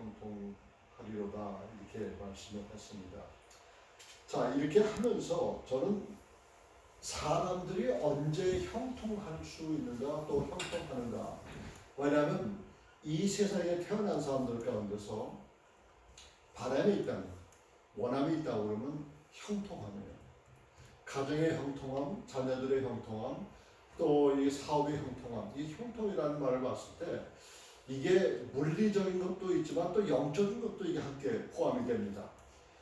형통하리로다 이렇게 말씀을 했습니다. 자, 이렇게 하면서 저는 사람들이 언제 형통할 수 있는가 또 형통하는가, 왜냐하면 이 세상에 태어난 사람들 가운데서 바람이 있다면, 원함이 있다고 그러면 형통함이에요. 가정의 형통함, 자녀들의 형통함, 또 이 사업의 형통함. 이 형통이라는 말을 봤을 때 이게 물리적인 것도 있지만 또 영적인 것도 이게 함께 포함이 됩니다.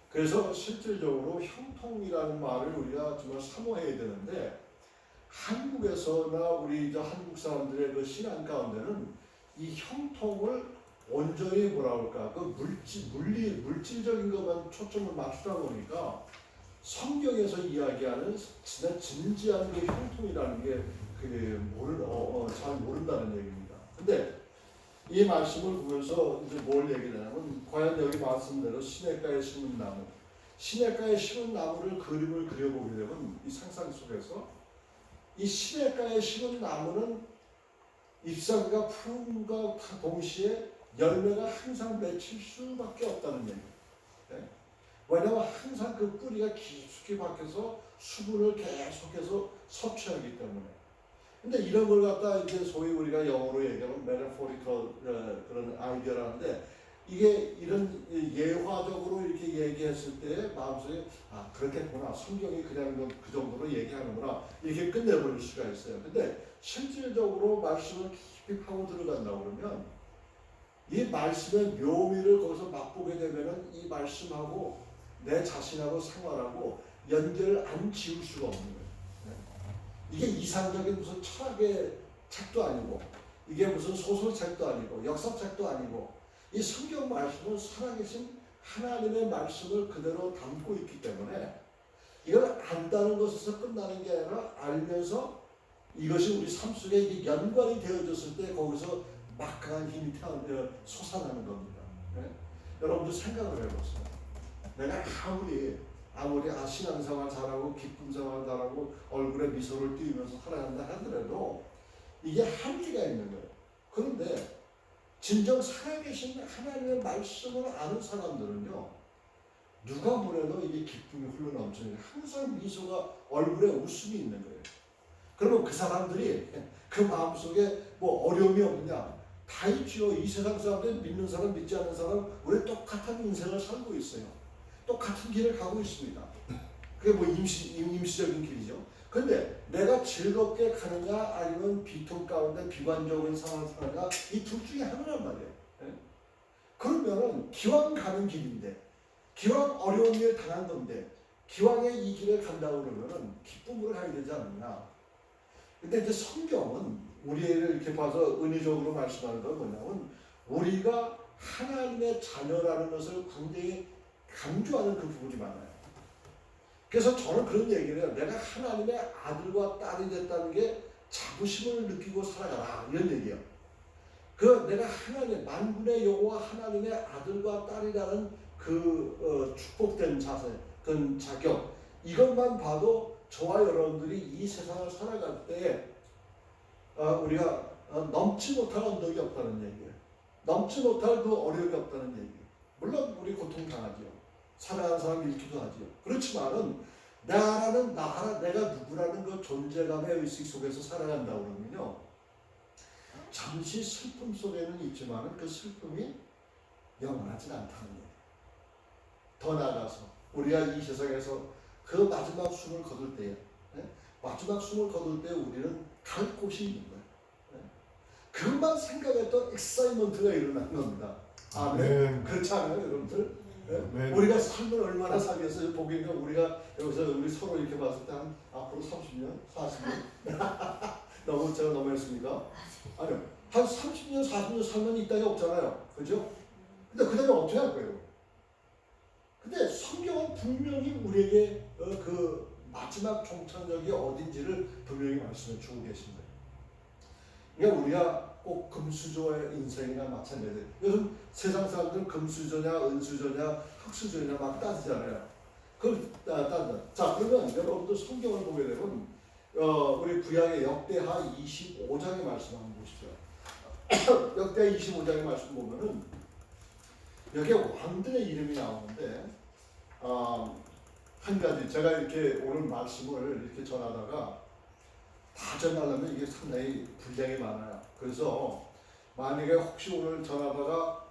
그래서 실질적으로 형통이라는 말을 우리가 정말 사모해야 되는데, 한국에서나 우리 한국 사람들의 그 신앙 가운데는 이 형통을 온전히 뭐라 그럴까, 그 물질적인 것만 초점을 맞추다 보니까 성경에서 이야기하는 진짜 진지한 그 형통이라는 게 잘 모른다는 얘기입니다. 근데 이 말씀을 보면서 이제 뭘 얘기하냐면, 과연 여기 말씀대로 시냇가에 심은 나무, 시냇가에 심은 나무를 그림을 그려보게 되면 이 상상 속에서 이 시냇가에 심은 나무는 잎사귀가 푸른과 동시에 열매가 항상 맺힐 수밖에 없다는 얘기예요. 네? 왜냐하면 항상 그 뿌리가 깊숙이 박혀서 수분을 계속해서 섭취하기 때문에. 근데 이런 걸 갖다 이제 소위 우리가 영어로 얘기하면 metaphorical 그런 아이디어라는데, 이게 이런 예화적으로 이렇게 얘기했을 때 마음속에 그렇겠구나, 성경이 그냥 그 정도로 얘기하는구나 이렇게 끝내버릴 수가 있어요. 근데 실질적으로 말씀을 깊이 파고 들어간다 그러면 이 말씀의 묘미를 거기서 맛보게 되면은 이 말씀하고 내 자신하고 생활하고 연결을 안 지울 수가 없는 거예요. 이게 이상적인 무슨 철학의 책도 아니고, 이게 무슨 소설책도 아니고, 역사책도 아니고, 이 성경 말씀은 살아계신 하나님의 말씀을 그대로 담고 있기 때문에 이걸 안다는 것에서 끝나는 게 아니라 알면서 이것이 우리 삶 속에 이게 연관이 되어졌을 때 거기서 막강한 힘이 솟아나는 겁니다. 네? 여러분들 생각을 해보세요. 내가 아무리 신앙생활 잘하고 기쁨 생활 잘하고 얼굴에 미소를 띄우면서 살아간다 하더라도 이게 한계가 있는 거예요. 그런데 진정 살아계신 하나님의 말씀을 아는 사람들은요, 누가 뭐래도 이게 기쁨이 흘러넘치는, 항상 미소가, 얼굴에 웃음이 있는 거예요. 그러면 그 사람들이 그 마음속에 뭐 어려움이 없느냐? 다 있죠. 이 세상 사람들, 믿는 사람 믿지 않는 사람 우리 똑같은 인생을 살고 있어요. 똑같은 길을 가고 있습니다. 그게 뭐 임시적인 길이죠. 근데 내가 즐겁게 가느냐 아니면 비통 가운데 비관적인 상황을 사느냐, 이 둘 중에 하나란 말이에요. 네? 그러면은 기왕 가는 길인데, 기왕 어려운 일 당한 건데, 기왕에 이 길을 간다고 그러면은 기쁨으로 가야 되지 않느냐. 근데 이제 성경은 우리를 이렇게 봐서 은유적으로 말씀하는 건 뭐냐면, 우리가 하나님의 자녀라는 것을 굉장히 강조하는 그 부분이 많아요. 그래서 저는 그런 얘기를 해요. 내가 하나님의 아들과 딸이 됐다는 게 자부심을 느끼고 살아가라, 이런 얘기예요. 내가 하나님, 만군의 여호와 하나님의 아들과 딸이라는 축복된 자세, 그 자격, 이것만 봐도 저와 여러분들이 이 세상을 살아갈 때 우리가 넘지 못할 언덕이 없다는 얘기예요. 넘지 못할 그 어려움이 없다는 얘기예요. 물론 우리 고통당하죠. 살아가는 사람이 잃기도 하죠. 그렇지만은 내가 누구라는 그 존재감의 의식 속에서 살아간다 그러면요, 잠시 슬픔 속에는 있지만은 그 슬픔이 영원하진 않다는 얘기예요. 더 나아가서 우리가 이 세상에서 그 마지막 숨을 거둘 때에, 마지막 숨을 거둘 때 우리는 갈 곳이 있는 거예요. 그것만 생각했던 엑사이먼트가 일어나는 겁니다. 아멘. 그렇지 않아요, 여러분들? 네? 우리가 삶을 얼마나 살겠어요? 보니까 우리가 여기서 우리 서로 이렇게 봤을 때 한 앞으로 30년, 40년 너무 제가 너무했습니까? 아니요, 한 30년, 40년 살면 이 땅에 없잖아요, 그죠? 근데 그 다음에 어떻게 할 거예요? 근데 성경은 분명히 우리에게 그 마지막 종착역이 어딘지를 분명히 말씀해 주고 계십니다. 그러니까 우리가 꼭 금수저의 인생이나 마찬가지예요. 요즘 세상 사람들은 금수저냐, 은수저냐, 흑수저냐 막 따지잖아요. 자, 그러면 여러분들 성경을 보게 되면 우리 구약의 역대하 25장의 말씀 한번 보시죠. 역대하 25장의 말씀 보면은 여기에 왕들의 이름이 나오는데 한 가지 제가 이렇게 오늘 말씀을 이렇게 전하다가 다 전하려면 이게 상당히 분량이 많아요. 그래서 만약에 혹시 오늘 전하다가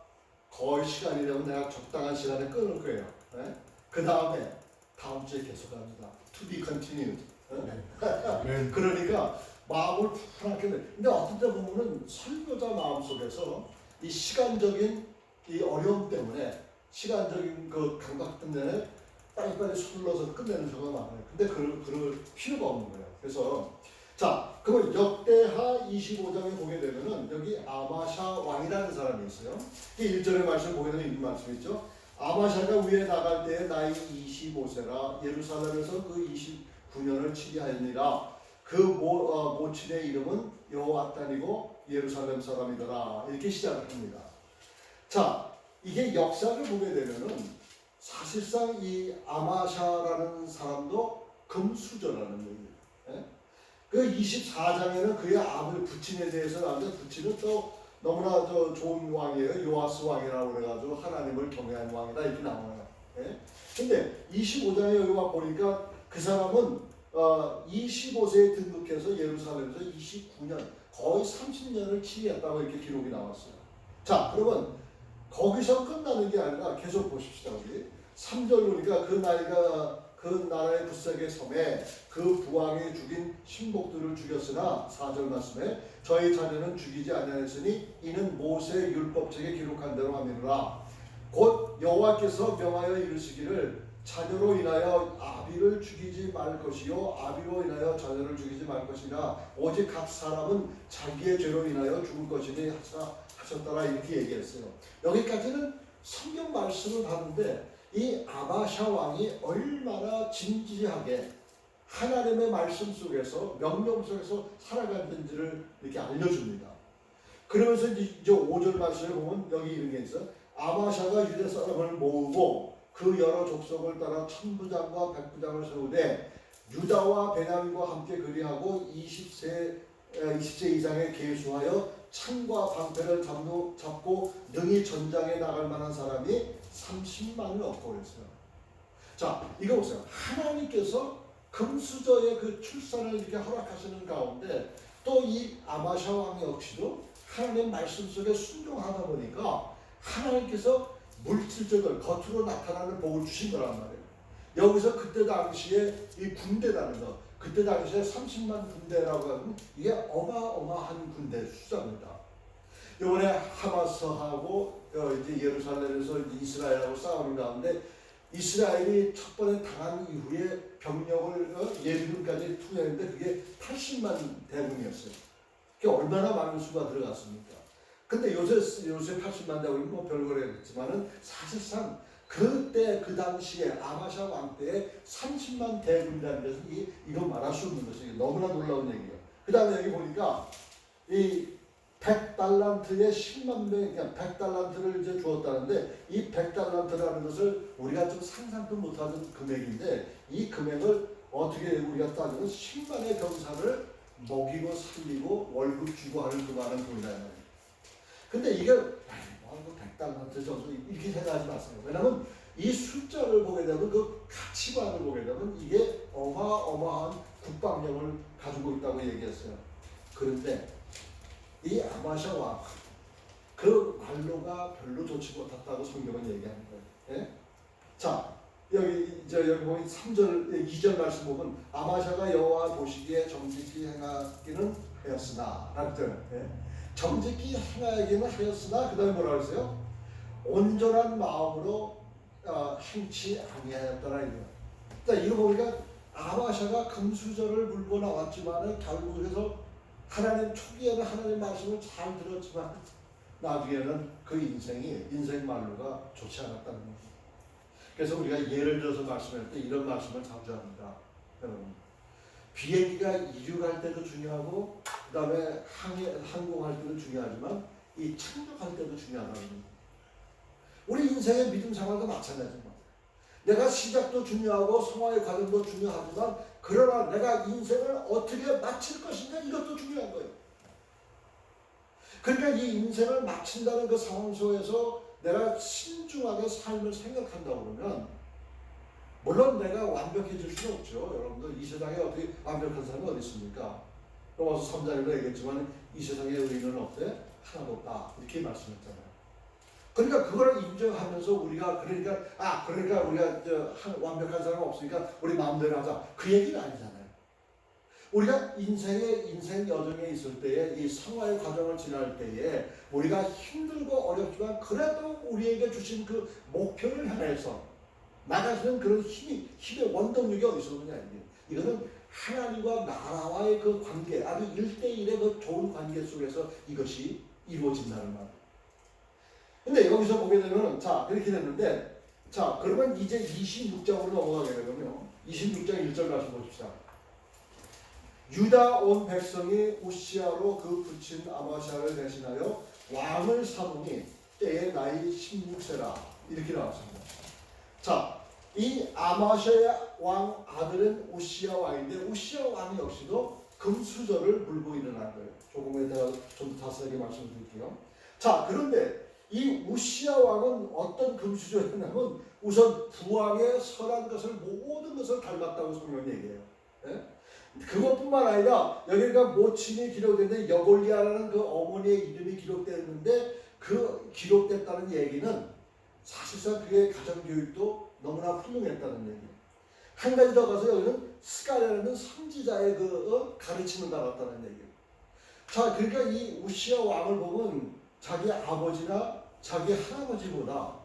거의 시간이 되면 내가 적당한 시간에 끊을 거예요. 네? 그 다음에 다음 주에 계속합니다. To be continued. 네? 그러니까 마음을 편하게. 근데 어떤 때 보면은 설교자 마음 속에서 이 시간적인 이 어려움 때문에 시간적인 그 강박 때문에 빨리빨리 서둘러서 끝내는 경우가 많아요. 근데 그럴 필요가 없는 거예요. 그래서 자, 그러면 역대하 25장에 보게 되면은 여기 아마샤 왕이라는 사람이 있어요. 1절의 말씀 보게 되면 이 말씀 있죠. 아마샤가 위에 나갈 때에 나이 25세라 예루살렘에서 그 29년을 치게 하였니라. 그 모친의 이름은 여호와단이고 예루살렘 사람이더라. 이렇게 시작을 합니다. 자, 이게 역사를 보게 되면은 사실상 이 아마샤라는 사람도 금수저라는 얘기예요. 예? 그 24장에는 그의 아들 부친에 대해서 나오는데 부친은 또 너무나 좋은 왕이에요. 요아스 왕이라고 그래가지고 하나님을 경외하는 왕이다 이렇게 나와요. 예? 근데 25장에 여기 와 보니까 그 사람은 25세에 등극해서 예루살렘에서 29년 거의 30년을 치리했다고 이렇게 기록이 나왔어요. 자, 그러면 거기서 끝나는 게 아니라 계속 보십시다. 우리 3절 보니까 그 나라의 굳세게 섬에 그 부왕이 죽인 신복들을 죽였으나 4절 말씀에 저희 자녀는 죽이지 아니하였으니 이는 모세 율법책에 기록한 대로 함이라. 곧 여호와께서 명하여 이르시기를 자녀로 인하여 아비를 죽이지 말 것이요 아비로 인하여 자녀를 죽이지 말 것이나 오직 각 사람은 자기의 죄로 인하여 죽을 것이니 하셨더라 이렇게 얘기했어요. 여기까지는 성경 말씀을 봤는데 이 아마샤 왕이 얼마나 진지하게 하나님의 말씀 속에서 명령 속에서 살아갔는지를 이렇게 알려줍니다. 그러면서 이제 5절 말씀에 보면 여기 이런 게 있어요. 아마샤가 유대 사람을 모으고 그 여러 족속을 따라 천부장과 백부장을 세우되 유다와 베냐민과 함께 그리하고 20세 이상에 계수하여 창과 방패를 잡고 능히 전장에 나갈 만한 사람이 30만을 얻고 그랬어요. 자, 이거 보세요. 하나님께서 금수저의 그 출산을 이렇게 허락하시는 가운데 또 이 아마샤 왕 역시도 하나님 말씀 속에 순종하다 보니까 하나님께서 물질적을 겉으로 나타나는 복을 주신 거란 말이에요. 여기서 그때 당시에 이 군대라는 거, 그때 당시에 30만 군대라고 하면 이게 어마어마한 군대 숫자입니다. 이번에 하마스하고 이제 예루살렘에서 이스라엘하고 싸우는 가운데 이스라엘이 첫 번에 당한 이후에 병력을 예루살렘까지 투여했는데 그게 80만 대군이었어요. 그게 얼마나 많은 수가 들어갔습니까? 근데 요새 80만 대군이 뭐 별거랬지만은 사실상 그때 그 당시에 아마샤 왕 때에 30만 대군이라는 것은 이건 말할 수 없는 것이에요. 너무나 놀라운 얘기예요. 그 다음에 여기 보니까 이 100달란트에 10만 명, 그러니까 100달란트를 이제 주었다는데 이 100달란트라는 것을 우리가 좀 상상도 못하는 금액인데 이 금액을 어떻게 우리가 따지면 10만의 병사를 먹이고 살리고 월급 주고 하는 그 많은 돈이라는 말이에요. 근데 이게 뭐 100달란트 정도 이렇게 생각하지 마세요. 왜냐하면 이 숫자를 보게 되면 그 가치관을 보게 되면 이게 어마어마한 국방력을 가지고 있다고 얘기했어요. 그런데 이 아마샤 왕 그 말로가 별로 좋지 못했다고 성경은 얘기하는 거예요. 예? 자, 여기 보면 3절, 2절 말씀 보면 아마샤가 여호와 보시기에 정직히 행하기는 하였으나 라는 뜻. 예? 정직히 행하기는 하였으나 그 다음에 뭐라 그랬어요? 온전한 마음으로 행치 아니하였더라 이거예요. 자, 이거 보니까 아마샤가 금수저를 물고 나왔지만 결국에서 하나님 초기에는 하나님 말씀을 잘 들었지만 나중에는 그 인생 말로가 좋지 않았다는 거죠. 그래서 우리가 예를 들어서 말씀할 때 이런 말씀을 자주 합니다. 여러분, 비행기가 이륙할 때도 중요하고 그 다음에 항공할 때도 중요하지만 이 착륙할 때도 중요하다는 거예요. 우리 인생의 믿음 생활도 마찬가지입니다. 내가 시작도 중요하고 성화의 과정도 중요하지만 그러나 내가 인생을 어떻게 마칠 것인가 이것도 중요한 거예요. 그러니까 이 인생을 마친다는 그 상황 속에서 내가 신중하게 삶을 생각한다 그러면 물론 내가 완벽해질 수는 없죠. 여러분들 이 세상에 어떻게 완벽한 사람이 어디 있습니까? 로마서 3장에도 얘기했지만 이 세상에 의인은 없대? 하나도 없다. 이렇게 말씀했잖아요. 그러니까 그거를 인정하면서 우리가 그러니까 우리가 완벽한 사람 없으니까 우리 마음대로 하자. 그 얘기는 아니잖아요. 우리가 인생 여정에 있을 때에 이 성화의 과정을 지날 때에 우리가 힘들고 어렵지만 그래도 우리에게 주신 그 목표를 향해서 나가시는 그런 힘의 원동력이 어디서 오느냐 이거는 하나님과 나라와의 그 관계, 아주 1대1의 그 좋은 관계 속에서 이것이 이루어진다는 말. 근데 여기서 보게 되면 자 이렇게 됐는데 자 그러면 이제 26장으로 넘어가게 되면요. 26장 1절 다시 보십시다. 유다 온 백성이 우시아로 그 붙인 아마샤를 대신하여 왕을 삼으니 때의 나이 16세라 이렇게 나왔습니다. 자, 이 아마샤의 왕 아들은 우시아 왕인데 우시아 왕 역시도 금수저를 물고 일어난 거예요. 조금 이따가 좀 자세하게 말씀드릴게요. 자, 그런데 이 우시아 왕은 어떤 금수저였냐면 우선 부왕에 설한 것을 모든 것을 닮았다고 성경이 얘기해요. 네? 그것뿐만 아니라 여기가 모친이 기록되는데 여골리아라는 그 어머니의 이름이 기록되었는데 그 기록됐다는 얘기는 사실상 그의 가정교육도 너무나 훌륭했다는 얘기예요. 한 가지 더 가서 여기는 스가랴라는 선지자의 그 가르침을 받았다는 얘기예요. 자, 그러니까 이 우시아 왕을 보면 자기 아버지나 자기 할아버지보다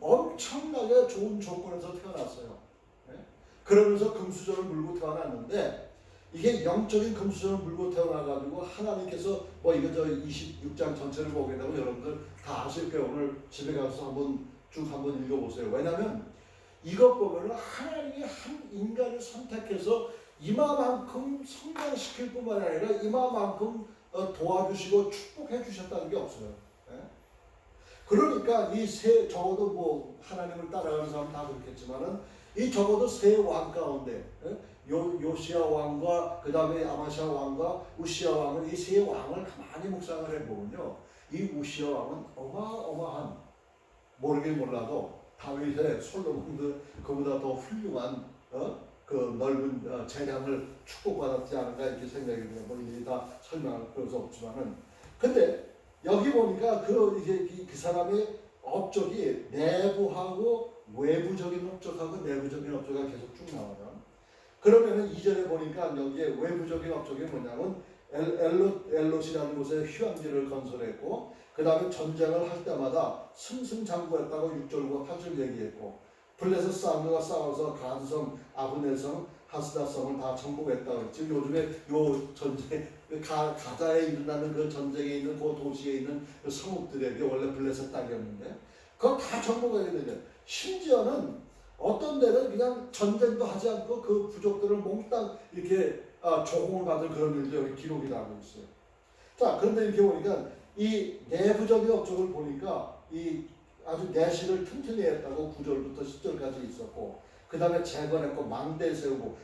엄청나게 좋은 조건에서 태어났어요. 네? 그러면서 금수저를 물고 태어났는데 이게 영적인 금수저를 물고 태어나가지고 하나님께서 뭐 이거 저 26장 전체를 보게 되면 여러분들 다 아실 거예요. 오늘 집에 가서 한번 읽어보세요. 왜냐하면 이것 보면은 하나님이 한 인간을 선택해서 이마만큼 성장시킬 뿐만 아니라 이마만큼 도와주시고 축복해 주셨다는 게 없어요. 예? 그러니까 적어도 뭐 하나님을 따라가는 사람 다 그렇겠지만은 이 적어도 세 왕 가운데 요시아 왕과 그 다음에 아마샤 왕과 우시아 왕은 이 세 왕을 가만히 묵상을 해보면요. 이 우시아 왕은 어마어마한 모르긴 몰라도 다윗의 솔로몬도 그보다 더 훌륭한 그 넓은 재량을 축복받았지 않은가 이렇게 생각이 들어요. 뭐 이게 다 설명할 필요가 없지만은 근데 여기 보니까 그 사람의 업적이 내부하고 외부적인 업적하고 내부적인 업적이 계속 쭉 나와요. 그러면은 이전에 보니까 여기에 외부적인 업적이 뭐냐면 엘롯이라는 곳에 휴양지를 건설했고 그 다음에 전쟁을 할 때마다 승승장구했다고 6절과 8절 얘기했고 블레셋 사람들과 싸워서 간성, 아브넬성, 하스다성을 다 정복했다고. 지금 요즘에 요 전쟁 가자에 일어나는 그 전쟁에 있는 그 도시에 있는 그 성읍들에게 원래 블레셋 땅이었는데 그거 다 정복하게 되죠. 심지어는 어떤 데는 그냥 전쟁도 하지 않고 그 부족들을 몽땅 이렇게 조공을 받은 그런 일도 여기 기록이 나고 있어요. 자, 그런데 이렇게 보니까 이 내부적인 업적을 보니까 이 아주 내실을 튼튼히 했다고 9절부터 10절까지 있었고 그 다음에 재건했고 망대 세우고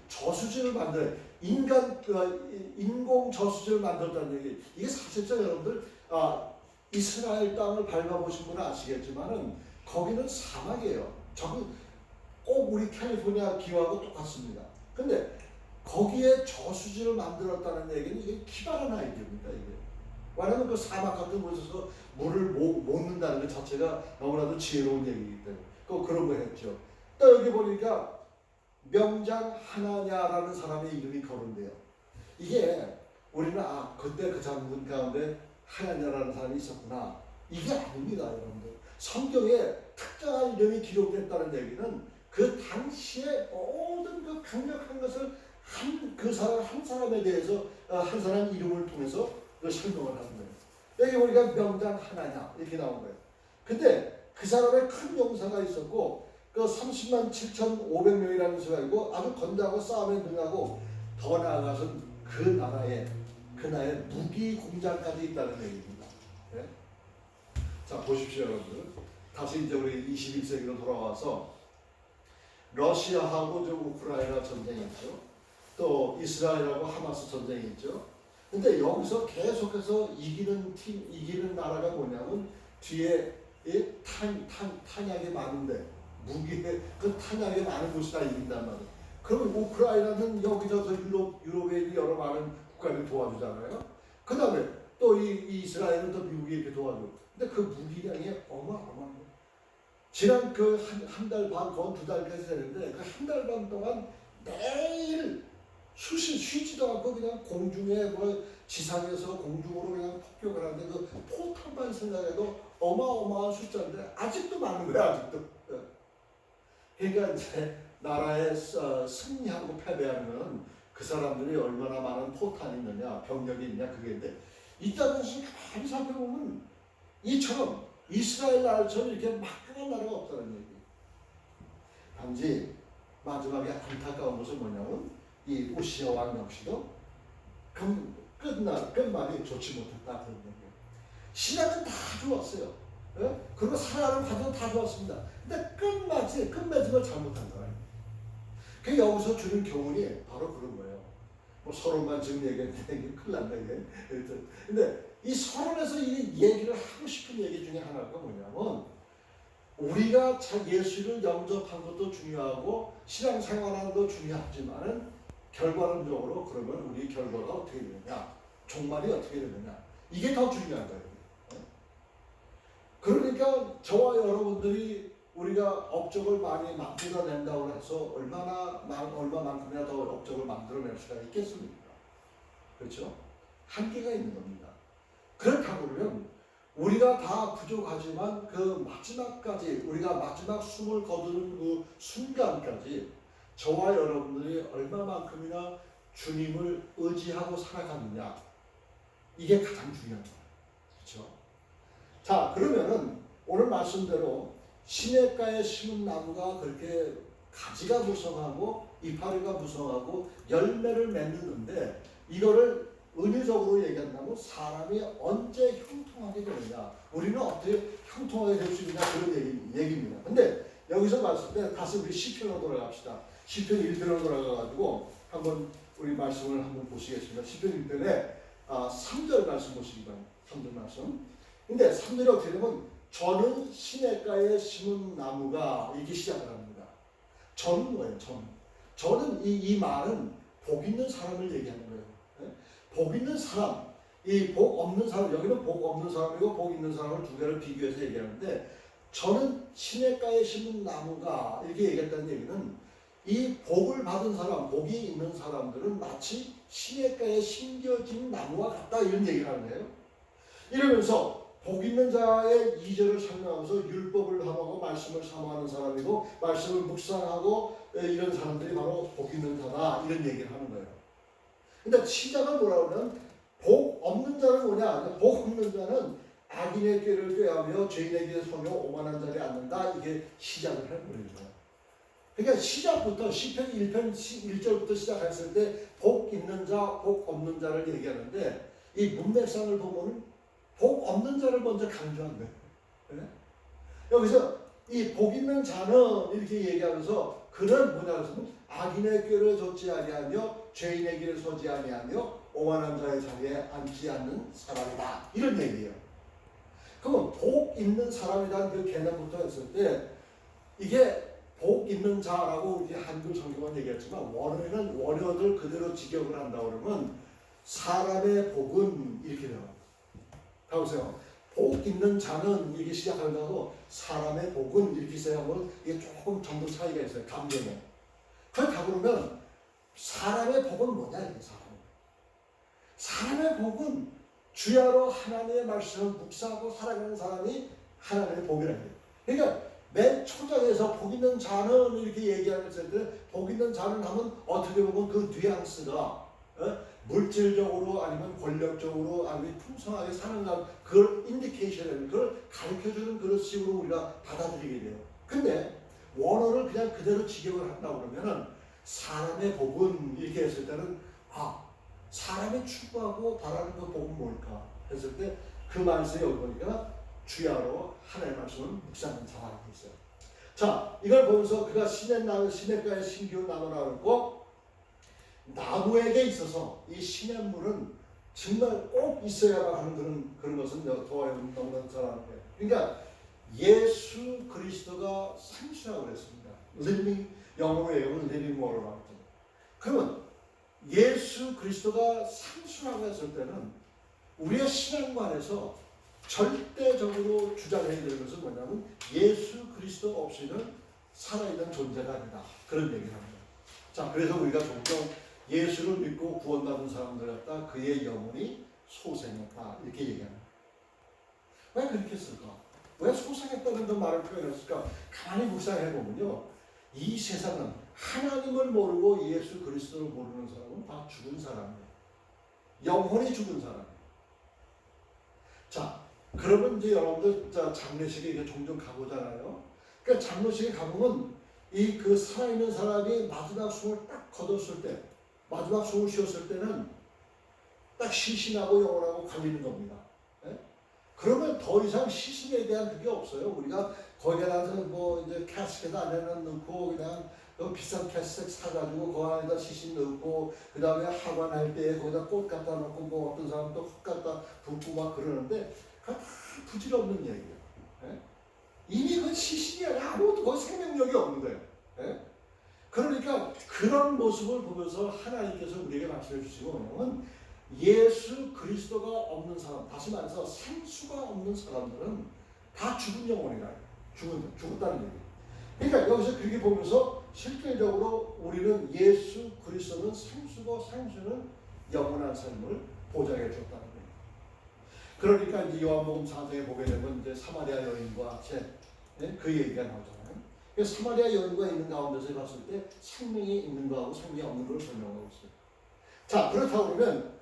저수지를 만들어 인공 저수지를 만들었다는 얘기. 이게 사실상 여러분들 이스라엘 땅을 밟아보신 분은 아시겠지만은 거기는 사막이에요. 꼭 우리 캘리포니아 기후하고 똑같습니다. 근데 거기에 저수지를 만들었다는 얘기는 이게 기발한 아이디어입니다. 이게. 왜냐하면 그 사막 같은 곳에서 물을 못 넣는다는 것 자체가 너무나도 지혜로운 얘기이기 때문에 그런 거 했죠. 또 여기 보니까 명장 하나냐라는 사람의 이름이 거론돼요. 이게 우리는 그때 그 장군 가운데 하나냐라는 사람이 있었구나. 이게 아닙니다, 여러분들. 성경에 특정한 이름이 기록됐다는 얘기는 그 당시에 모든 그 강력한 것을 한 사람에 대해서 한 사람 이름을 통해서 설명을 하는 거예요. 여기 보니까 명장 하나냐 이렇게 나온 거예요. 근데 그 사람의 큰 용사가 있었고 그 30만 7,500명이라는 수가 있고 아주 건장하고 싸움에 능하고 더 나아가서 그 나라에 무기 공장까지 있다는 얘기입니다. 네? 자, 보십시오, 여러분들. 다시 이제 우리 21세기로 돌아와서 러시아하고 우크라이나 전쟁이 있죠. 또 이스라엘하고 하마스 전쟁이 있죠. 근데 여기서 계속해서 이기는 나라가 뭐냐면 뒤에 이 탄약이 많은데 무기에 그 탄약이 많은 곳이다 이긴단 말이에요. 그러면 우크라이나는 여기저기 유럽에 있는 여러 많은 국가들이 도와주잖아요. 그 다음에 또 이 이스라엘은 또 미국이 이렇게 도와줘. 근데 그 무기량이 어마어마한 거예요. 지난 그 한 달 반, 거의 2달까지 되는데 그 한 달 반 동안 매일 쉬지도 않고 그냥 공중에 뭐 지상에서 공중으로 그냥 폭격을 하는데 그 포탄만 생각해도 어마어마한 숫자인데 아직도 많은 거야 아직도. 그러니까 이제 나라의 승리하고 패배하는 그 사람들이 얼마나 많은 포탄이 있느냐 병력이 있느냐 그게인데 이따가 가만히 살펴보면 이처럼 이스라엘 나라처럼 이렇게 막강한 나라가 없다는 얘기. 단지 마지막에 안타까운 것은 뭐냐면 이 우시아 왕 역시도 끝말이 좋지 못했다 그런 얘기예요. 신약은 다 좋았어요. 예? 그리고 살아가는 과정은 다 좋았습니다. 근데 끝맺음을 잘못한 거예요. 그 여기서 주는 교훈이 바로 그런 거예요. 뭐 서론만 지금 얘기했는데 큰일 난다 이게. 근데 이 서론에서 이 얘기를 하고 싶은 얘기 중에 하나가 뭐냐면 우리가 예수를 영접한 것도 중요하고 신앙생활하는 것도 중요하지만은 결과론적으로 그러면 우리 결과가 어떻게 되느냐, 종말이 어떻게 되느냐 이게 더 중요한 거예요. 그러니까 저와 여러분들이 우리가 업적을 많이 만들어낸다고 해서 얼마만큼이나 더 업적을 만들어낼 수가 있겠습니까? 그렇죠? 한계가 있는 겁니다. 그렇다고 그러면 우리가 다 부족하지만 그 마지막까지 우리가 마지막 숨을 거두는 그 순간까지 저와 여러분들이 얼마만큼이나 주님을 의지하고 살아가느냐 이게 가장 중요한 거예요. 그렇죠? 자 그러면은 오늘 말씀대로 시냇가에 심은 나무가 그렇게 가지가 무성하고 이파리가 무성하고 열매를 맺는데 이거를 은유적으로 얘기한다면 사람이 언제 형통하게 되느냐 우리는 어떻게 형통하게 될 수 있느냐 그런 얘기입니다. 근데 여기서 봤을 때 다시 우리 시편으로 돌아갑시다. 시편 1편으로 돌아가가지고 한번 우리 말씀을 한번 보시겠습니다. 시편 1편에 3절 말씀 보시기 바랍니다. 3절 말씀. 근데 3절이 어떻게 되면 저는 시냇가에 심은 나무가 이렇게 시작을 합니다. 저는 뭐예요? 저는 이 말은 복 있는 사람을 얘기하는 거예요. 복 있는 사람, 이 복 없는 사람, 여기는 복 없는 사람이고 복 있는 사람을 두 개를 비교해서 얘기하는데 저는 시냇가에 심은 나무가 이렇게 얘기했다는 얘기는 이 복을 받은 사람, 복이 있는 사람들은 마치 시냇가에 심겨진 나무와 같다 이런 얘기를 하는 거예요. 이러면서 복 있는 자의 2절을 설명하면서 율법을 함하고 말씀을 사모하는 사람이고 말씀을 묵상하고 이런 사람들이 바로 복 있는 자다 이런 얘기를 하는 거예요. 근데 시작은 뭐라고 하면 복 없는 자는 뭐냐? 복 없는 자는 악인의 꾀를 꾀하며 죄인의 길에 서며 오만한 자리에 앉는다 이게 시작을 하는 거예요. 그러니까 시작부터 시편 1편 1절부터 시작했을 때 복 있는 자, 복 없는 자를 얘기하는데 이 문맥상을 보면 복 없는 자를 먼저 강조한 거예요. 네? 여기서 이 복 있는 자는 이렇게 얘기하면서 그는 뭐냐 그러면 악인의 꾀를 좇지 아니하며 죄인의 길에 서지 아니하며 오만한 자의 자리에 앉지 않는 사람이다 이런 얘기예요. 그러면 복 있는 사람이라는 그 개념부터 했을 때 이게 복 있는 자라고 우리 한글 성경은 얘기했지만 원어를 그대로 직역을 한다 그러면 사람의 복은 이렇게 돼요. 다 보세요. 복 있는 자는 이렇게 시작한다고 사람의 복은 이렇게 시작하면 이게 조금 정도 차이가 있어요. 감정에. 그렇다 그러면 사람의 복은 뭐냐 이게 사람의 복은 주야로 하나님의 말씀을 묵상하고 살아가는 사람이 하나님의 복이라는 거예요. 그러니까 맨 초장에서 복 있는 자는 이렇게 얘기하면서 복 있는 자는 하면 어떻게 보면 그 뉘앙스가 물질적으로 아니면 권력적으로 아니면 풍성하게 사는 사람 그걸 인디케이션을 그걸 가르쳐주는 그런 식으로 우리가 받아들이게 돼요. 근데 원어를 그냥 그대로 직역을 한다고 그러면은 사람의 복은 이렇게 했을 때는 사람이 추구하고 바라는 그 복은 뭘까 했을 때 그 말씀에 여기 보니까 주야로 하나님의 말씀을 묵상하는 자라고 있어요. 자, 이걸 보면서 그가 시냇가에 심기운 나무라고 했고 나무에게 있어서 이 시냇물은 정말 꼭 있어야만 하는 그런 것은 저와 여러분 너무나 잘 아는 거예요. 그러니까 예수 그리스도가 생수라고 그랬습니다. living, 영어로 얘기하면 living water라고 했죠. 그러면 예수 그리스도가 생수라고 했을 때는 우리의 신앙관에서 절대적으로 주장해야 되는 것은 뭐냐면 예수 그리스도 없이는 살아있는 존재가 아니다. 그런 얘기를 합니다. 자, 그래서 우리가 종종 예수를 믿고 구원받은 사람들 갖다 그의 영혼이 소생했다 이렇게 얘기합니다. 왜 그렇게 쓸까? 왜 소생했다는 그 말을 표현했을까? 가만히 묵상해보면요, 이 세상은 하나님을 모르고 예수 그리스도를 모르는 사람은 다 죽은 사람이에요. 영혼이 죽은 사람이에요. 자, 그러면 이제 여러분들 장례식에 이게 종종 가보잖아요. 그러니까 장례식에 가보면 이 그 살아있는 사람이 마지막 숨을 딱 거뒀을 때, 마지막 숨을 쉬었을 때는 딱 시신하고 영혼하고 갈리는 겁니다. 예? 그러면 더 이상 시신에 대한 그게 없어요. 우리가 거기에다 뭐 이제 캐스켓 안에다 넣고 그냥 비싼 캐스켓 사가지고 그 안에다 시신 넣고 그 다음에 하관할 때 거기다 꽃 갖다 놓고 뭐 어떤 사람 또 흙 갖다 붓고 막 그러는데 그건 다 부질없는 얘기예요. 예? 이미 그 시신이 아니라 아무것도 거의 생명력이 없는 거예요. 예? 그러니까 그런 모습을 보면서 하나님께서 우리에게 말씀해 주시고 뭐냐면 예수 그리스도가 없는 사람, 다시 말해서 생수가 없는 사람들은 다 죽은 영혼이라 죽었다는 얘기예요. 그러니까 여기서 그렇게 보면서 실질적으로 우리는 예수 그리스도는 생수고 생수는 영원한 삶을 보장해 줬다는 거예요. 그러니까 이제 요한복음 4장에 보게 되면 이제 사마리아 여인과 그 얘기가 나오잖아요. 사마리아 여인과 있는 가운데서 봤을 때 생명이 있는 거하고 생명이 없는 걸 설명하고 있어요. 자, 그렇다고 그러면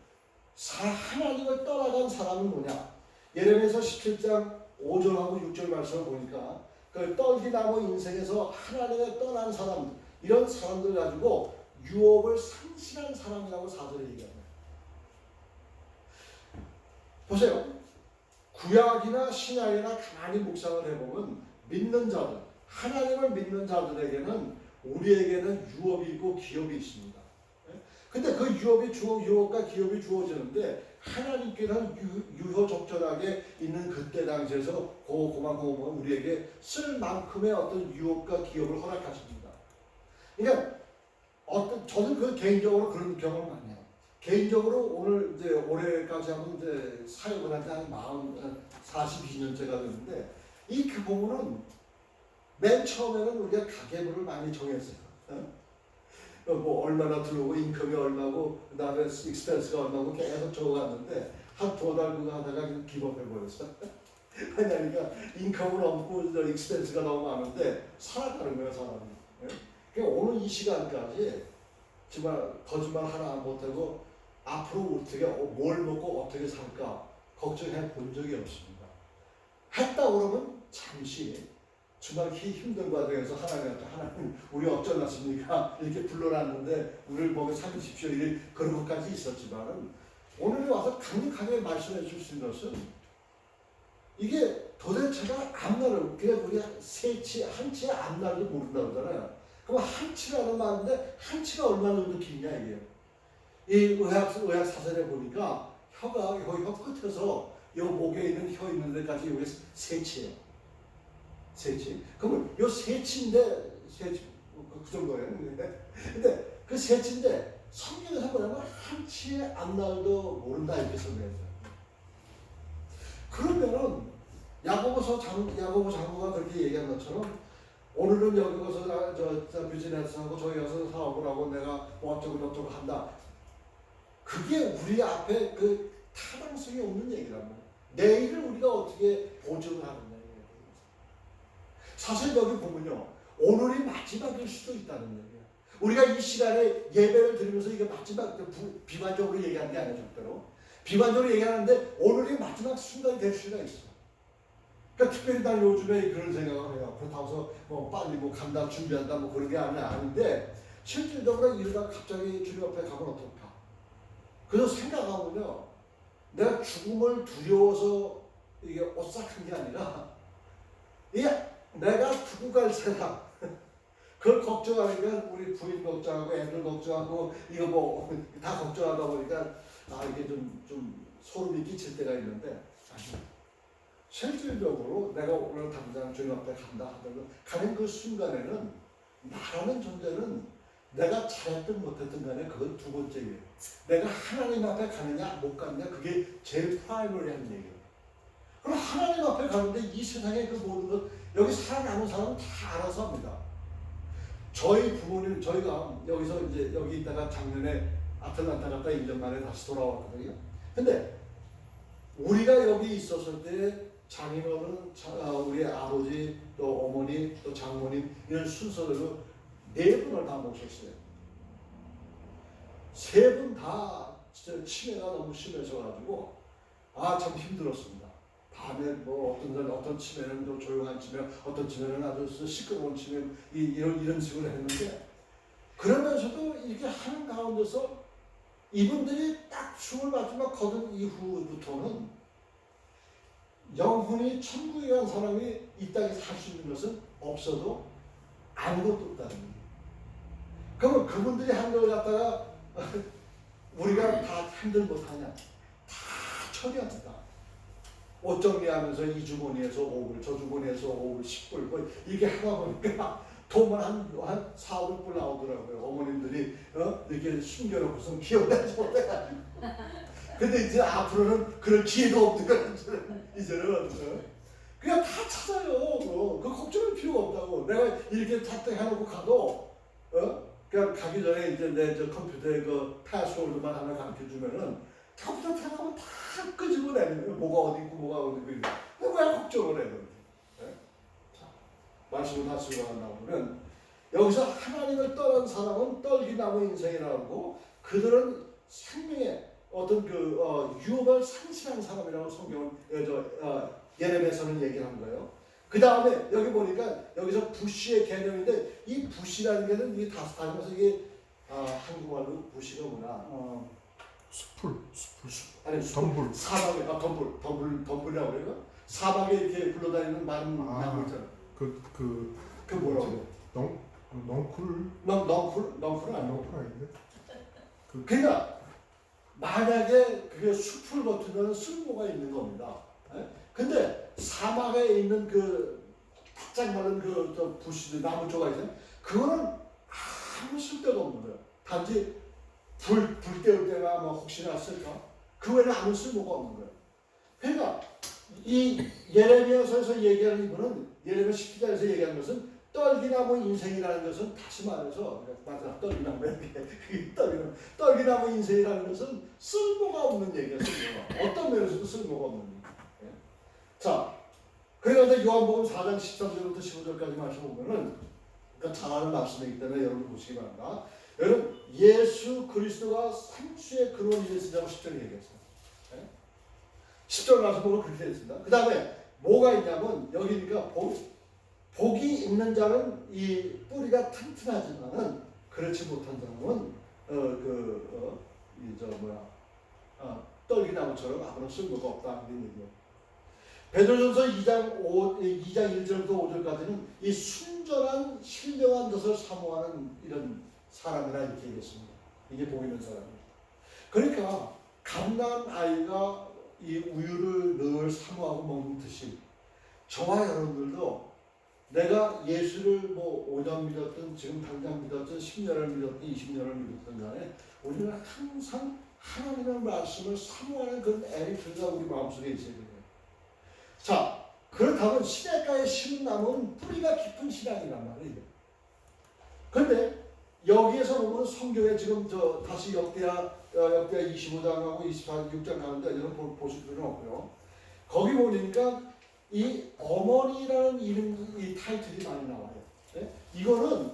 하나님을 떠나간 사람은 뭐냐? 예레미야서 17장 5절하고 6절 말씀을 보니까 그 떨기나무 인생에서 하나님을 떠난 사람, 이런 사람들 가지고 유업을 상실한 사람이라고 4절에 얘기합니다. 보세요. 구약이나 신약이나 가만히 묵상을 해보면 믿는 자들, 하나님을 믿는 자들에게는 우리에게는 유업이 있고 기업이 있습니다. 근데 그 유업과 기업이 주어지는데 하나님께서는 유효적절하게 있는 그때 당시에서 그만큼 우리에게 쓸 만큼의 어떤 유업과 기업을 허락하십니다. 그러니까 저는 그 개인적으로 그런 경험을 많이 해요. 개인적으로 오늘 이제 올해까지 하면 이제 사역을 한 지 한 42년째가 됐는데 이 보면은 맨 처음에는 우리가 가계부를 많이 정했어요. 뭐 얼마나 들어오고 인컴이 얼마고 그 다음에 익스펜스가 얼마고 계속 적어갔는데 한 2달 그거 하다가 기법해버렸어. 왜냐니까 인컴은 없고 익스펜스가 너무 많은데 살아가는 거야 사람이. 그러니까 오늘 이 시간까지 정말 거짓말 하나 안 못하고 앞으로 어떻게 뭘 먹고 어떻게 살까 걱정해 본 적이 없습니다. 했다 그러면 잠시 정말 힘든 과정에서 하나님 우리 어쩌났습니까? 이렇게 불러놨는데 우리를 보고 살리십시오. 그런 것까지 있었지만은 오늘 와서 강력하게 말씀해 줄 수 있는 것은 이게 도대체가 앞날을 그냥 우리가 한 치의 앞날도 모른다고 그러잖아요. 그럼 한 치라는 말인데 한 치가 얼마나 정도 기냐 이게요. 이 의학 사전에 보니까 혀가 혀 끝에서 이 목에 있는 혀 있는 데까지 여기 세 치예요. 세치. 그러면 요 세치인데 그 정도예요. 근데 그 세치인데 성경에서 뭐냐면 한 치의 앞날도 모른다 이렇게 설명했어요. 그러면은 야고보 장로가 그렇게 얘기한 것처럼 오늘은 여기 가서 저 비즈니스하고 저기 가서 사업을 하고 내가 뭐 어쩌고 한다. 그게 우리 앞에 그 타당성이 없는 얘기라는 거예요. 내일을 우리가 어떻게 보증을 하느냐. 사실 여기 보면요. 오늘이 마지막일 수도 있다는 얘기예요. 우리가 이 시간에 예배를 드리면서 이게 마지막 비관적으로 얘기하는 게 아니죠. 절대로. 비관적으로 얘기하는데 오늘이 마지막 순간이 될 수가 있어. 그러니까 특별히 난 요즘에 그런 생각을 해요. 그렇다고 해서 뭐 빨리 뭐 간다 준비한다 뭐 그런 게 아닌데 실질적으로 이러다 갑자기 주님 앞에 가면 어떨까? 그래서 생각하면요. 내가 죽음을 두려워서 이게 오싹한 게 아니라 이게 내가 두고 갈 세상 그걸 걱정하니까 우리 부인 걱정하고 애들 걱정하고 이거 뭐 다 걱정하다 보니까 이게 좀 소름이 끼칠 때가 있는데 실질적으로 내가 오늘 당장 주님 앞에 간다 하더라도 가는 그 순간에는 나라는 존재는 내가 잘했든 못했든 간에 그건 두 번째예요. 내가 하나님 앞에 가느냐 못 가느냐 그게 제일 프라이머리한 얘기예요. 그럼 하나님 앞에 가는데 이 세상의 그 모든 것 여기 살아남은 사람은 다 알아서 합니다. 저희 부모님 저희가 여기서 이제 여기 있다가 작년에 아틀란타 갔다 1년 만에 다시 돌아왔거든요. 근데 우리가 여기 있었을 때 장인어른, 우리 아버지, 또 어머니, 또 장모님 이런 순서대로 4분을 다 모셨어요. 3분 다 진짜 치매가 너무 심해져가지고 참 힘들었습니다. 밤에 뭐 어떤 치매는 좀 조용한 치매, 어떤 치매는 아주 시끄러운 치매 이런 식으로 했는데 그러면서도 이렇게 하는 가운데서 이분들이 딱 숨을 마지막 거둔 이후부터는 영혼이 천국에 간 사람이 이 땅에 살 수 있는 것은 없어도 아무것도 없다는 거예요. 그러면 그분들이 한 걸 갖다가 우리가 다 handle 못하냐? 다 처리합니다. 옷 정리하면서 이 주머니에서 5불, 저 주머니에서 5불, 10불 뭐 이렇게 하다 보니까 돈만 한 4, 5불 나오더라고요. 어머님들이 이렇게 숨겨놓고선 기억나지 못해가지고. 근데 이제 앞으로는 그럴 기회가 없는 거야. 이제는 그냥 다 찾아요. 그 걱정할 필요가 없다고. 내가 이렇게 탁탁 해놓고 가도 그냥 가기 전에 이제 내 저 컴퓨터에 그 패스워드만 하나 가르쳐 주면은 컴퓨터 켜놓으면 다 끄집어내는 거예요. 뭐가 어디 있고 뭐가 어디 있고. 왜 걱정을 해요? 자, 말씀을 다 쓰고 나오면 여기서 하나님을 떠난 사람은 떨기나무 인생이라고 그들은 생명의 어떤 유업을 상실한 사람이라고 성경은 예레미야서는 얘기를 한 거예요. 그 다음에 여기 보니까 여기서 부시의 개념인데 이 부시라는 게는 이게 다스타면서 이게 한국말로 부시가 뭐나 숲을 아니 덤불 사막에 덤불이라고 그래요? 사막에 이렇게 굴러다니는 많은 나무 있잖아요. 그 뭐라고? 넝쿨 넝쿨은 아니고. 넝쿨 아닌데? 그러니까 만약에 그게 숲을 거치면 쓸모가 있는 겁니다. 근데 사막에 있는 그 바짝 마른 그 부시들 나무 조각 있잖아요. 그거는 아무 쓸데가 없는 거예요. 단지 불 때울 때가 뭐 혹시나 쓸까? 그 외에는 아무 쓸모가 없는 거예요. 그러니까 이 예레미야서에서 얘기하는 이분은 예레미야 10기자에서 얘기하는 것은 떨기나무 인생이라는 것은 다시 말해서 맞아 떨기나무 인생이라는 것은 쓸모가 없는 얘기야. 쓸모가 어떤 면에서도 쓸모가 없는 얘기. 자, 그런데 요한복음 4장 13절부터 15절까지 말씀 보면은 그러니까 잘 아는 말씀이기 때문에 여러분 보시기 바랍니다. 여러분 예수 그리스도가 생수의 근원이 되시다고 10절에 얘기했어요. 10절 말씀 보면 그렇게 되었습니다. 그 다음에 뭐가 있냐면 여기니까 복이 있는 자는 이 뿌리가 튼튼하지만은 그렇지 못한 사람은 떨기나무처럼 아무런 쓸모가 없다 이런 얘기예요. 베드로전서 2장 1절부터 5절까지는 이 순전한 신령한 것을 사모하는 이런 사람이라 이렇게 얘기했습니다. 이게 복 있는 사람입니다. 그러니까 갓난 아이가 이 우유를 늘 사모하고 먹는 듯이 저와 여러분들도 내가 예수를 뭐 5년 믿었든 지금 당장 믿었든 10년을 믿었든 20년을 믿었든 간에 우리는 항상 하나님의 말씀을 사모하는 그런 애리트가 우리 마음속에 있어야 돼요. 자, 그렇다면 시냇가에 심은 나무는 뿌리가 깊은 신앙이란 말이에요. 그런데 여기에서 보면 성경에 지금 다시 역대하 25장하고 26장 가는데 여러분 보실 필요는 없고요. 거기 보니까 이 어머니라는 이름, 이 타이틀이 많이 나와요. 네? 이거는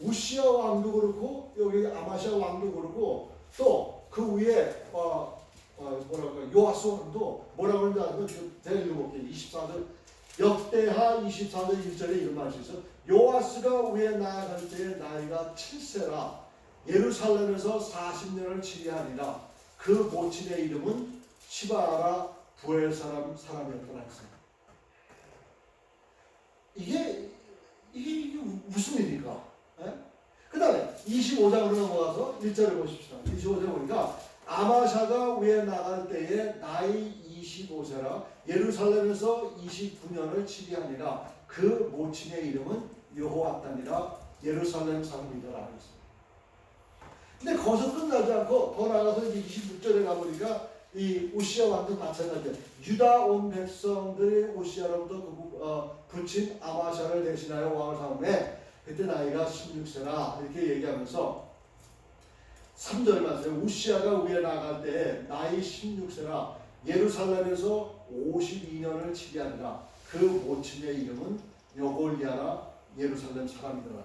우시아 왕도 그렇고 여기 아마시아 왕도 그렇고 또 그 위에 요아스 왕도 뭐라고 하는지 제가 읽어볼게요. 24절 역대하 24절 1절에 이런 말이 있어요. 요아스가 위에 나아갈 때에 나이가 7세라 예루살렘에서 40년을 치리하리라. 그 모친의 이름은 시바라 부엘 사람이었더라 했습니다. 이게 무슨 일일까? 그 다음에 25장으로 넘어가서 1절을 보십시다. 25절 보니까 아마샤가 위에 나갈 때에 나이 25세라 예루살렘에서 29년을 치리하니라. 그 모친의 이름은 여호와따니라. 예루살렘 사람이더라 하였습니다. 근데 거기서 끝나지 않고 더 나아가서 이제 26절에 가보니까 이 우시야 왕도 마찬가지예요. 유다 온 백성들이 우시야로부터 붙인 아마샤를 대신하여 왕을 삼음에 그때 나이가 16세라 이렇게 얘기하면서 3절 말씀 우시야가 위에 나갈 때 나이 16세라 예루살렘에서 52년을 치리하니라. 그 모친의 이름은 여골리아라. 예루살렘 사람이더라.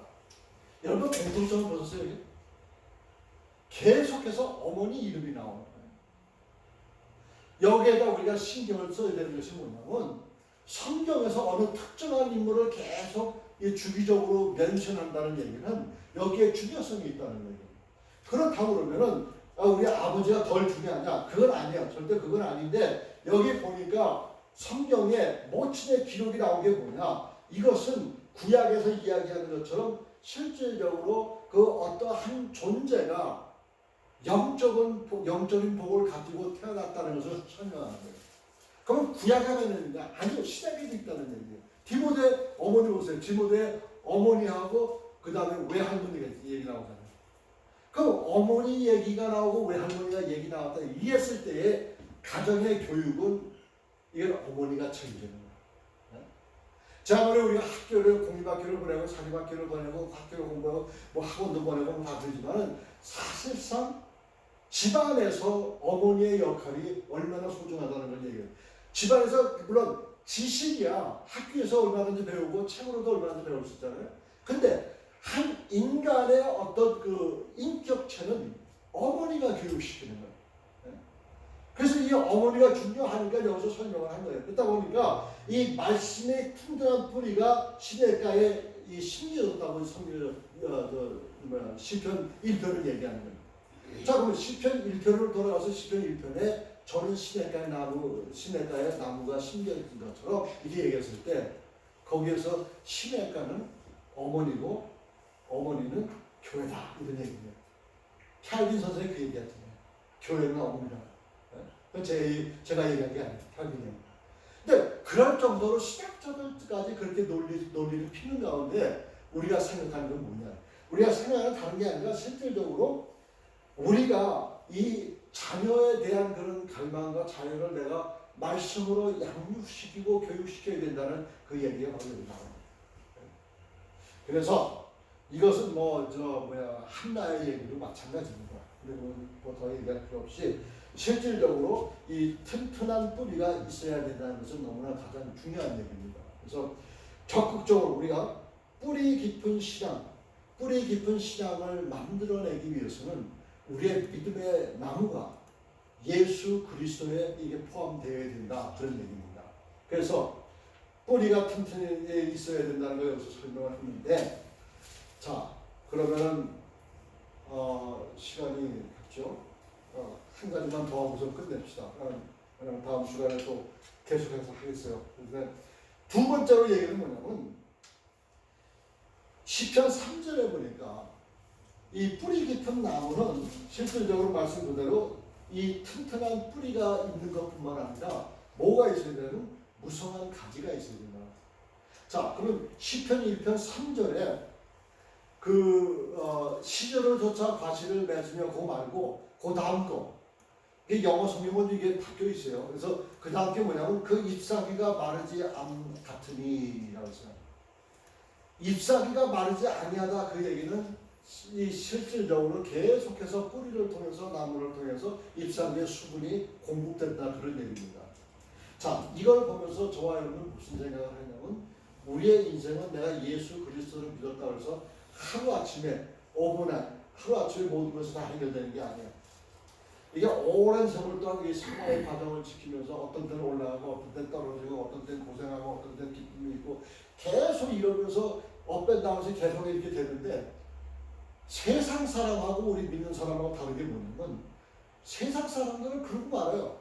여러분 공통점을 보셨어요? 여기? 계속해서 어머니 이름이 나오는 거예요. 여기에다 우리가 신경을 써야 되는 것이 뭐냐면 성경에서 어느 특정한 인물을 계속 주기적으로 멘션한다는 얘기는 여기에 중요성이 있다는 거예요. 그렇다고 그러면은 우리 아버지가 덜 중요하냐? 그건 아니에요. 절대 그건 아닌데 여기 보니까 성경에 모친의 기록이 나온 게 뭐냐? 이것은 구약에서 이야기하는 것처럼 실질적으로 그 어떠한 존재가 영적인 복을 가지고 태어났다는 것을 설명하는 거예요. 그럼 구약에 하면은 아니요, 시대에도 있다는 얘기예요. 디모데 어머니 보세요. 디모데 어머니하고 그 다음에 외할머니가 얘기 나오잖아요. 그럼 어머니 얘기가 나오고 외할머니가 얘기 나왔다 이랬을 때의 가정의 교육은 이건 어머니가 책임지는 거예요. 자, 그래 우리가 학교를 공립학교를 보내고 사립학교를 보내고 학교를 공부하고 뭐 학원도 보내고 뭐 다 그러지만은 사실상 집안에서 어머니의 역할이 얼마나 소중하다는 걸 얘기해요. 집안에서 물론 지식이야 학교에서 얼마든지 배우고 책으로도 얼마든지 배울 수 있잖아요. 근데 한 인간의 어떤 그 인격체는 어머니가 교육시키는 거예요. 그래서 이 어머니가 중요하니까 여기서 설명을 한 거예요. 그러다 보니까 이 말씀의 튼튼한 뿌리가 시냇가에 심겨졌다고 시편 1편을 얘기하는 거예요. 자, 그럼 시편 1편으로 돌아가서 시편 1편에 저는 시냇가의 나무가 심겨진 것처럼 이렇게 얘기했을 때 거기에서 시냇가는 어머니고 어머니는 교회다 이런 얘기예요. 칼빈 선생이 그 얘기했잖아요. 교회는 어머니다. 제가 얘기한 게 아니에요. 칼빈이. 근데 그럴 정도로 신학자들까지 그렇게 논리를 피는 가운데 우리가 생각하는 건 뭐냐? 우리가 생각하는 다른 게 아니라 실질적으로 우리가 이 자녀에 대한 그런 갈망과 자녀를 내가 말씀으로 양육시키고 교육시켜야 된다는 그 얘기가 바로 여기 나옵니다. 그래서 이것은 한나의 얘기도 마찬가지입니다. 그리고 뭐 더 얘기할 필요 없이 실질적으로 이 튼튼한 뿌리가 있어야 된다는 것은 너무나 가장 중요한 얘기입니다. 그래서 적극적으로 우리가 뿌리 깊은 신앙을 만들어내기 위해서는 우리의 믿음의 나무가 예수 그리스도에 이게 포함되어야 된다 그런 얘기입니다. 그래서 뿌리가 튼튼히 있어야 된다는 걸 여기서 설명을 했는데, 자 그러면은 시간이 갔죠. 한 가지만 더 하고서 끝냅시다. 그럼 다음 시간에 또 계속해서 하겠어요. 그런데 두 번째로 얘기는 뭐냐면 시편 3절에 보니까 이 뿌리 깊은 나무는 실질적으로 말씀 그대로 이 튼튼한 뿌리가 있는 것뿐만 아니라 뭐가 있어야 되는 무성한 가지가 있어야 된다. 자, 그럼 시편 1편 3절에 시절을 조차 과실을 맺으며 그 말고 그 다음 거 이게 영어 성경은 이게 바뀌어 있어요. 그래서 그 다음 게 뭐냐면 그 잎사귀가 마르지 않같으니라고 했어요. 잎사귀가 마르지 아니하다 그 얘기는 이 실질적으로 계속해서 뿌리를 통해서 나무를 통해서 잎사귀의 수분이 공급된다 그런 얘기입니다. 자, 이걸 보면서 저와 여러분은 무슨 생각을 하냐면 우리의 인생은 내가 예수 그리스도를 믿었다 그래서 하루아침에 하루아침에 모든 것이 다 해결되는 게 아니에요. 이게 오랜 세월 동안 이 생활의 과정을 지키면서 어떤 때는 올라가고 어떤 때는 떨어지고 어떤 때는 고생하고 어떤 때는 기쁨이 있고 계속 이러면서 업앤다운이 계속 이렇게 되는데 세상 사람하고 우리 믿는 사람하고 다른 게 뭐냐면 세상 사람들은 그런 거 알아요.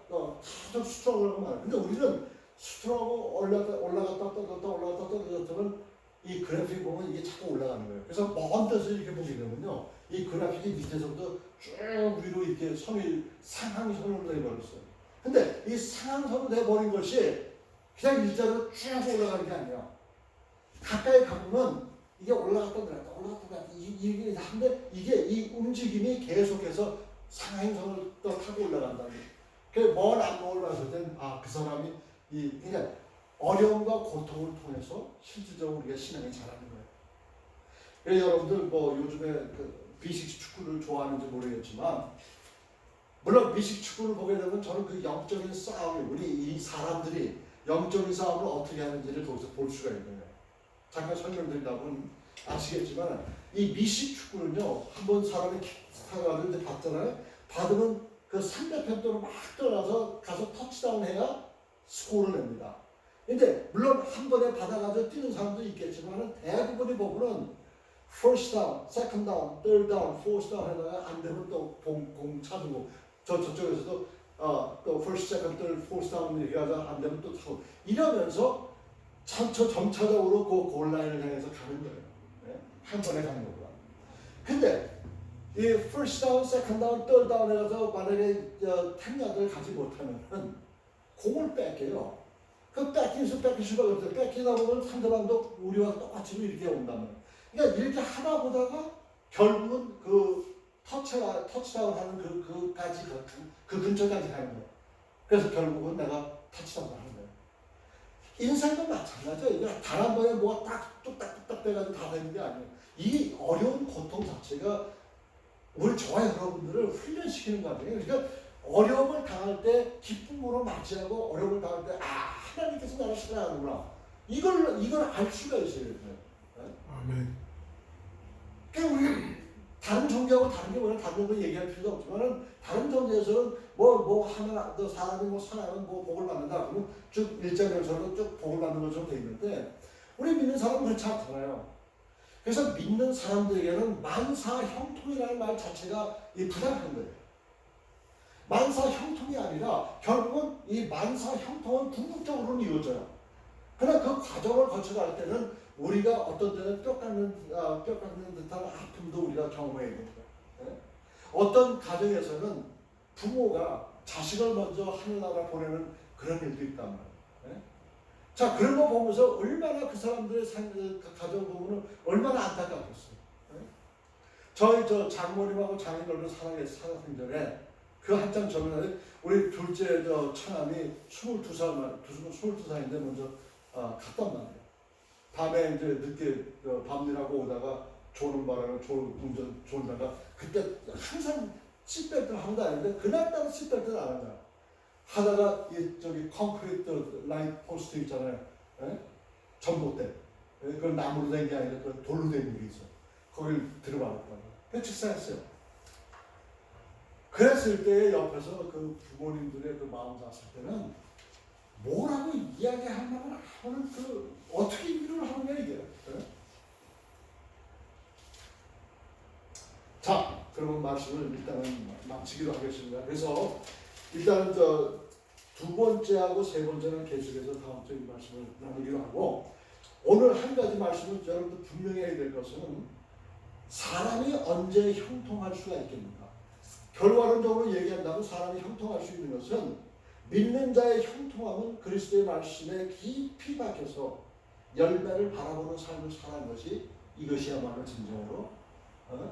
계속 스트럭을 말해요. 근데 우리는 스트럭하고 올라갔다 떨어졌다면 이 그래픽 보면 이게 자꾸 올라가는 거예요. 그래서 먼 데서 이렇게 보게 되면요. 이 그래픽이 밑에서부터 쭉 위로 이렇게 선이 상향선으로 되어버렸어요. 근데 이 상한선으로 돼버린 것이 그냥 일자로 쭉 올라가는 게 아니야. 가까이 가보면 이게 올라갔다 내려갔다 올라갔다 내려갔다 이게 한데 이게 이 움직임이 계속해서 상행선을 또 타고 올라간다는 거예요. 그먼 안목을 봤을 땐 아, 그 사람이 그러니까 어려움과 고통을 통해서 실질적으로 우리가 신앙이 자라는 거예요. 그래서 여러분들 뭐 요즘에 그 미식 축구를 좋아하는지 모르겠지만 물론 미식 축구를 보게 되면 저는 그 영적인 싸움, 우리 이 사람들이 영적인 싸움을 어떻게 하는지를 거기서 볼 수가 있는 거예요. 잠깐 설명드리다 보면 아시겠지만 이 미식 축구는요, 한번 사람이 타가지고 이제 받잖아요. 받으면 그 상대편으로 막 떠나서 가서 터치다운 해야 스코어를 냅니다. 근데 물론 한 번에 받아가지고 뛰는 사람도 있겠지만 대부분이 보면은 first down, second down, third down, fourth down 해다가 안 되면 또 공 차주고 저쪽에서도 또 first, second, third, fourth down 이렇게 하다가 안 되면 또 차고 이러면서 점차적으로 그 골라인을 향해서 가는 거예요. 네? 한 번에 가는 거구나. 근데 이 first down, second down, third down 해서 만약에 10야드를 가지 못하면 공을 뺏겨요. 그 뺏길 수밖에 없어요. 뺏기다 보면 상대방도 우리와 똑같이 이렇게 온다면. 그러니까 이렇게 하다 보다가 결국은 그 터치다운 하는 그까지 그 근처까지 가는 거예요. 그래서 결국은 내가 터치다운 하는 거예요. 인생도 마찬가지예요. 그러니까 단 한 번에 뭐가 딱 뚝딱 빼가지고 다 되는 게 아니에요. 이 어려운 고통 자체가 저와 여러분들을 훈련시키는 거 아니에요. 그러니까 어려움을 당할 때 기쁨으로 맞이하고 어려움을 당할 때 하나님께서 나를 사랑하는구나. 이걸 알 수가 있어야 돼요. 아멘. 그러니까 우리 다른 종교하고 다른 게 뭐냐, 다른 거 얘기할 필요도 없지만은 다른 종교에서는 하나 더 사람이 사랑하면 복을 받는다. 그러면 쭉 일장면서로 쭉 복을 받는 것처럼 돼 있는데 우리 믿는 사람은 그렇지 않잖아요. 그래서 믿는 사람들에게는 만사형통이라는 말 자체가 부당한 거예요. 만사형통이 아니라 결국은 이 만사형통은 궁극적으로는 이루어져요. 그러나 그 과정을 거쳐갈 때는 우리가 어떤 때는 뼈 깎는 듯한 아픔도 우리가 경험해야 됩니다. 네? 어떤 가정에서는 부모가 자식을 먼저 하늘나라 보내는 그런 일도 있단 말이에요. 네? 자, 그런 거 보면서 얼마나 그 사람들의 가정 보면은 얼마나 안타깝겠어요. 네? 저희 장모님하고 장인어른 살아생 전에 그 한참 전에 우리 둘째 처남이 22살인데 먼저 갔단 말이에요. 밤에 이제 늦게 밤일하고 오다가 조는 바람에 운전 졸다가 그때 항상 시트벨트를 한 거 아닌데 그날따라 시트벨트를 안 한 거야. 하다가 저기 콘크리트 라인 포스트 있잖아요. 예? 전봇대. 그건 나무로 된 게 아니라 그 돌로 된 게 있어. 거길 들어봤거든요. 그래서 직사했어요. 그랬을 때 옆에서 그 부모님들의 그 마음 잤을 때는 뭐라고 이야기할 만한 어떻게 위로를 하느냐 이게. 네? 자, 그러면 말씀을 일단은 마치기로 하겠습니다. 그래서 일단은 두 번째하고 세 번째는 계속해서 다음 주에 말씀을 나누기로 하고 오늘 한 가지 말씀을 여러분들 분명히 해야 될 것은 사람이 언제 형통할 수가 있겠는가? 결과론적으로 얘기한다면 사람이 형통할 수 있는 것은 믿는 자의 형통함은 그리스도의 말씀에 깊이 박혀서 열매를 바라보는 삶을 살아가는 것이 이것이야말로 진정으로